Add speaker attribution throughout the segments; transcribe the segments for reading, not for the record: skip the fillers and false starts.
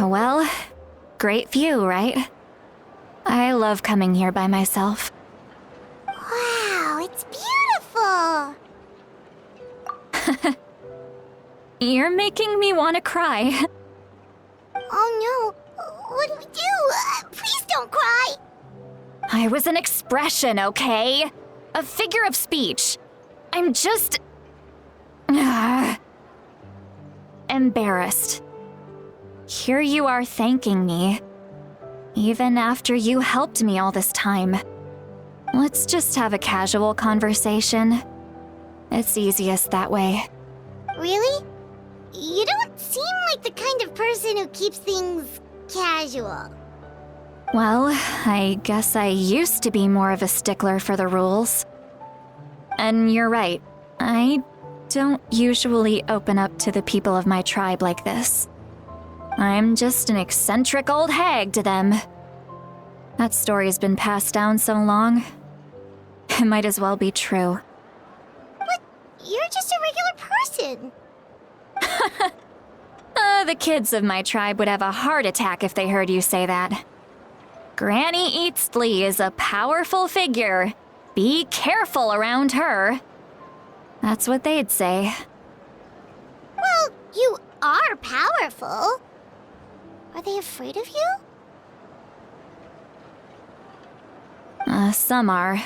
Speaker 1: Well, great view, right? I love coming here by myself.
Speaker 2: Wow, it's beautiful!
Speaker 1: You're making me want to cry.
Speaker 2: Oh no, what do we do? Please don't cry!
Speaker 1: I was an expression, okay? A figure of speech. I'm just... embarrassed. Here you are thanking me, even after you helped me all this time. Let's just have a casual conversation. It's easiest that way.
Speaker 2: Really? You don't seem like the kind of person who keeps things casual.
Speaker 1: Well, I guess I used to be more of a stickler for the rules. And you're right, I don't usually open up to the people of my tribe like this. I'm just an eccentric old hag to them. That story's been passed down so long, it might as well be true.
Speaker 2: But you're just a regular person.
Speaker 1: The kids of my tribe would have a heart attack if they heard you say that. Granny Eastley is a powerful figure. Be careful around her. That's what they'd say.
Speaker 2: Well, you are powerful. Are they afraid of you?
Speaker 1: Some are.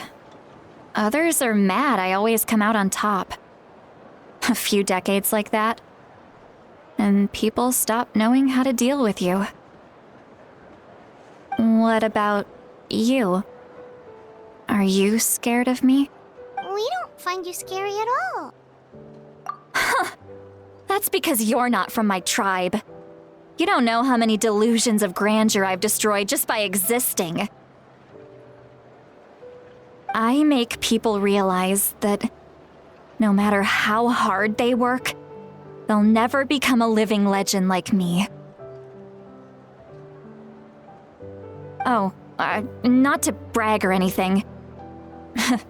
Speaker 1: Others are mad I always come out on top. A few decades like that, and people stop knowing how to deal with you. What about you? Are you scared of me?
Speaker 2: We don't find you scary at all.
Speaker 1: That's because you're not from my tribe. You don't know how many delusions of grandeur I've destroyed just by existing. I make people realize that no matter how hard they work, they'll never become a living legend like me. Oh, not to brag or anything.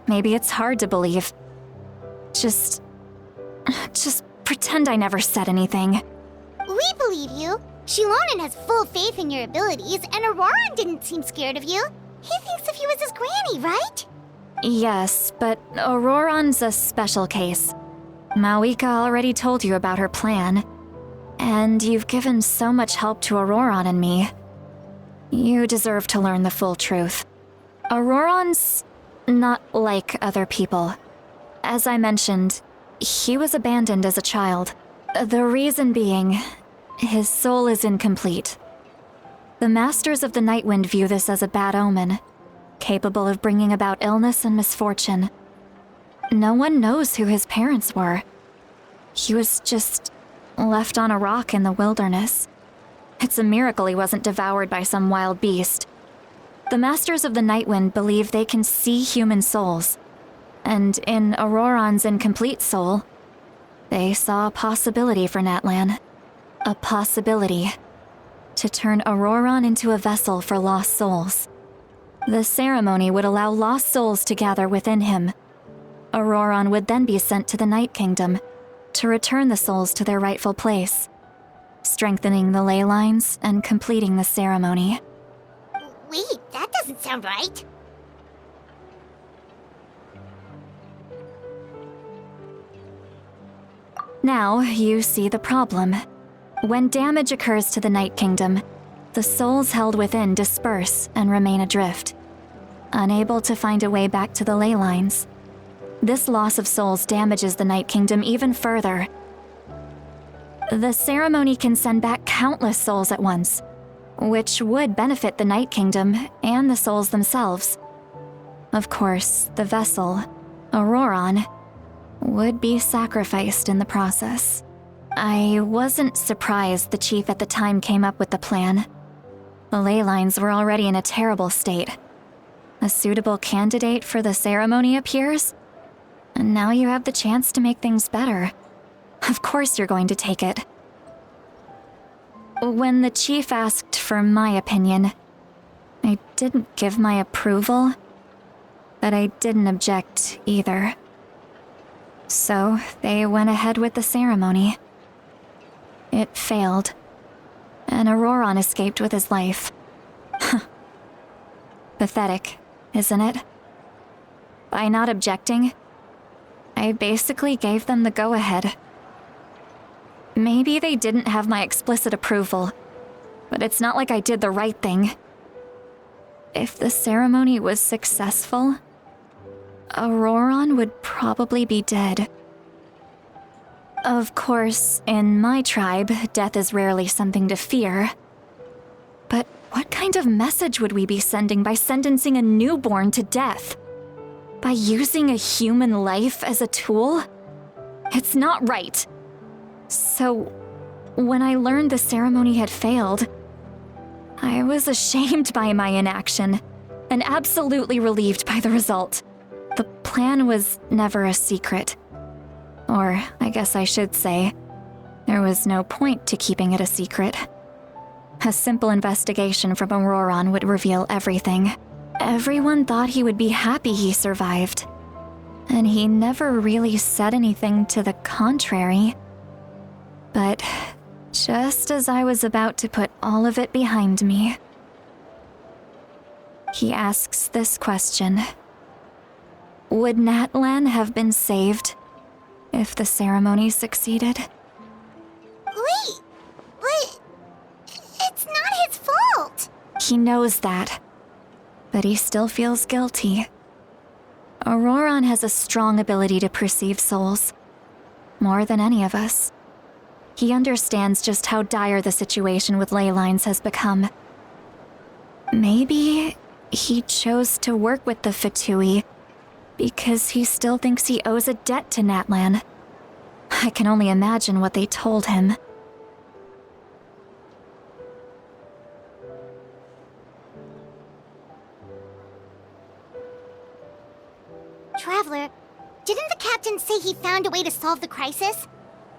Speaker 1: Maybe it's hard to believe. Just pretend I never said anything.
Speaker 2: We believe you. Shilonen has full faith in your abilities, and Auroran didn't seem scared of you. He thinks of you as his granny, right?
Speaker 1: Yes, but Auroran's a special case. Mawika already told you about her plan. And you've given so much help to Auroran and me. You deserve to learn the full truth. Auroran's not like other people. As I mentioned, he was abandoned as a child. The reason being, his soul is incomplete. The Masters of the Nightwind view this as a bad omen, capable of bringing about illness and misfortune. No one knows who his parents were. He was just left on a rock in the wilderness. It's a miracle he wasn't devoured by some wild beast. The Masters of the Nightwind believe they can see human souls, and in Auroran's incomplete soul, they saw a possibility for Natlan. A possibility to turn Auroran into a vessel for lost souls. The ceremony would allow lost souls to gather within him. Auroran would then be sent to the Night Kingdom to return the souls to their rightful place, strengthening the ley lines and completing the ceremony.
Speaker 2: Wait, that doesn't sound right.
Speaker 1: Now you see the problem. When damage occurs to the Night Kingdom, the souls held within disperse and remain adrift, unable to find a way back to the ley lines. This loss of souls damages the Night Kingdom even further. The ceremony can send back countless souls at once, which would benefit the Night Kingdom and the souls themselves. Of course, the vessel, Auroran, would be sacrificed in the process. I wasn't surprised the chief at the time came up with the plan. The ley lines were already in a terrible state. A suitable candidate for the ceremony appears, and now you have the chance to make things better. Of course you're going to take it. When the chief asked for my opinion, I didn't give my approval, but I didn't object either. So they went ahead with the ceremony. It failed, and Auroron escaped with his life. Pathetic, isn't it? By not objecting, I basically gave them the go-ahead. Maybe they didn't have my explicit approval, but it's not like I did the right thing. If the ceremony was successful, Auroron would probably be dead. Of course, in my tribe, death is rarely something to fear. But what kind of message would we be sending by sentencing a newborn to death? By using a human life as a tool? It's not right. So, when I learned the ceremony had failed, I was ashamed by my inaction, and absolutely relieved by the result. The plan was never a secret. Or, I guess I should say, there was no point to keeping it a secret. A simple investigation from Auroron would reveal everything. Everyone thought he would be happy he survived, and he never really said anything to the contrary. But just as I was about to put all of it behind me, he asks this question. Would Natlan have been saved if the ceremony succeeded?
Speaker 2: Wait, but it's not his fault.
Speaker 1: He knows that, but he still feels guilty. Auroron has a strong ability to perceive souls, more than any of us. He understands just how dire the situation with ley lines has become. Maybe he chose to work with the Fatui because he still thinks he owes a debt to Natlan. I can only imagine what they told him.
Speaker 2: Traveler, didn't the captain say he found a way to solve the crisis?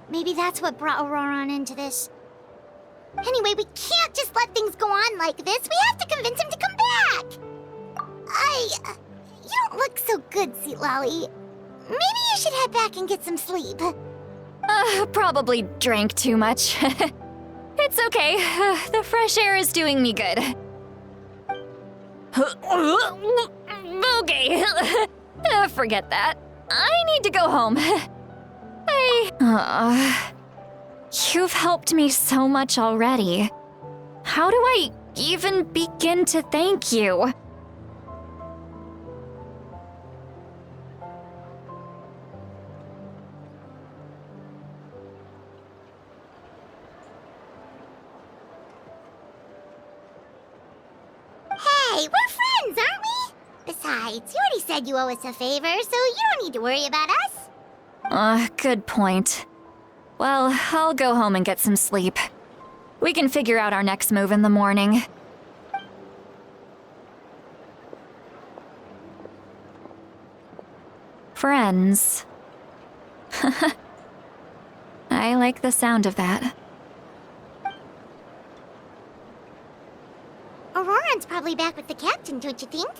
Speaker 2: Maybe that's what brought Auroron into this. Anyway, we can't just let things go on like this. We have to convince him to come back. You don't look so good, Sweet Lolly. Maybe you should head back and get some sleep.
Speaker 1: Probably drank too much. It's okay. The fresh air is doing me good. Okay. Forget that. I need to go home. You've helped me so much already. How do I even begin to thank you?
Speaker 2: Hey, we're friends, aren't we? Besides, you already said you owe us a favor, so you don't need to worry about us.
Speaker 1: Good point. Well, I'll go home and get some sleep. We can figure out our next move in the morning. Friends. I like the sound of that.
Speaker 2: Auroron's probably back with the captain, don't you think?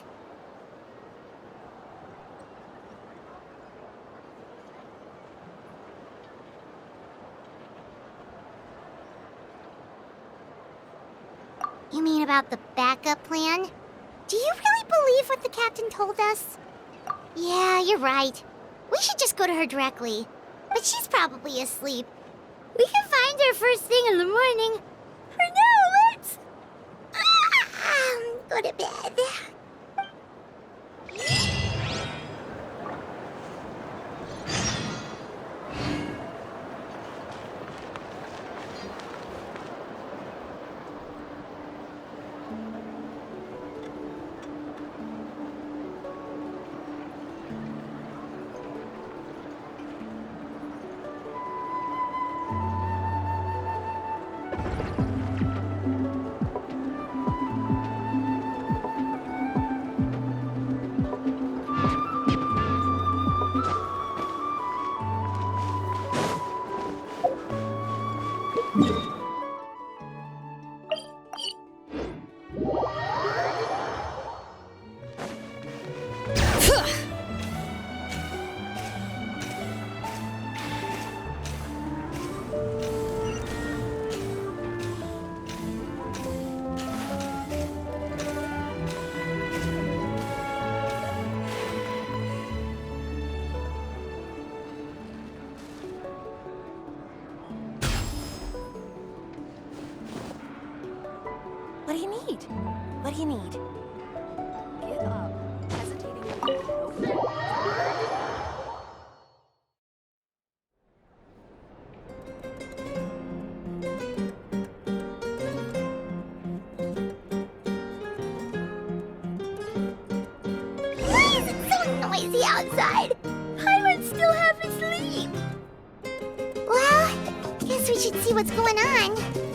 Speaker 2: You mean about the backup plan? Do you really believe what the captain told us? Yeah, you're right. We should just go to her directly. But she's probably asleep. We can find her first thing in the morning. For now, let's... go to bed.
Speaker 3: do you need? What do you need? Give up. Hesitating. Go for it.
Speaker 2: Why is it so noisy outside? Pirates still half asleep. Well, guess we should see what's going on.